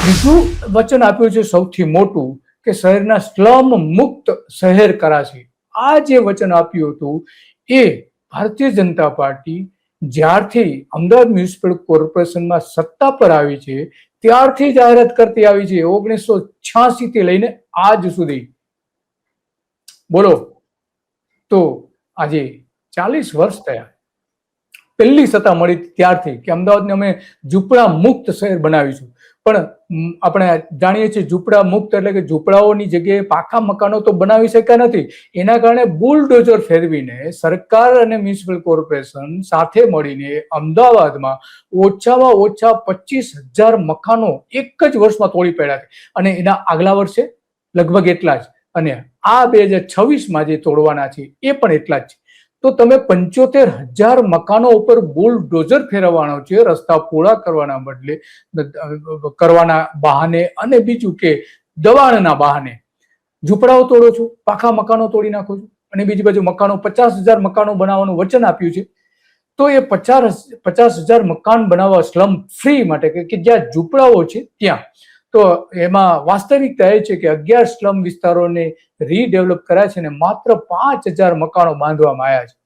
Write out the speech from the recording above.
બીજું વચન આપ્યું છે સૌથી મોટું કે શહેરના સ્લમ મુક્ત શહેર કરાશે. આ જે વચન આપ્યું હતું એ ભારતીય જનતા પાર્ટી જ્યારથી અમદાવાદ મ્યુનિસિપલ કોર્પોરેશનમાં સત્તા પર આવી છે ત્યારથી જાહેરાત કરતી આવી છે. 1986 થી લઈને આજ સુધી. બોલો, તો આજે 40 વર્ષ થયા પહેલી સત્તા મળી ત્યારથી કે અમદાવાદને અમે ઝૂંપડા મુક્ત શહેર બનાવીશું. પણ આપણે જાણીએ છીએ ઝૂંપડા મુક્ત એટલે કે ઝૂંપડાઓની જગ્યાએ પાકા મકાનો તો બનાવી શક્યા નથી. એના કારણે બુલડોઝર ફેરવીને સરકાર અને મ્યુનિસિપલ કોર્પોરેશન સાથે મળીને અમદાવાદમાં ઓછામાં ઓછા 25,000 મકાનો એક જ વર્ષમાં તોડી પાડ્યા છે. અને એના આગલા વર્ષે લગભગ એટલા જ, અને આ 2026માં જે તોડવાના છે એ પણ એટલા જ છે. તો તમે 75,000 મકાનો ઉપર બુલડોઝર ફેરવવાનો છે રસ્તા પૂરા કરવાના બદલે, કરવાના બહાને, અને બીજું કે દબાણના બહાને ઝૂંપડાઓ તોડો છો, પાકા મકાનો તોડી નાખો છો. અને બીજી બાજુ મકાનો 50,000 મકાનો બનાવવાનું વચન આપ્યું છે. તો એ 50,000 મકાન બનાવવા સ્લમ ફ્રી માટે કે જ્યાં ઝૂંપડાઓ છે ત્યાં. તો એમાં વાસ્તવિકતા એ છે કે 11 સ્લમ વિસ્તારોને રીડેવલપ કર્યા છે અને માત્ર 5,000 મકાનો બાંધવામાં આવ્યા છે.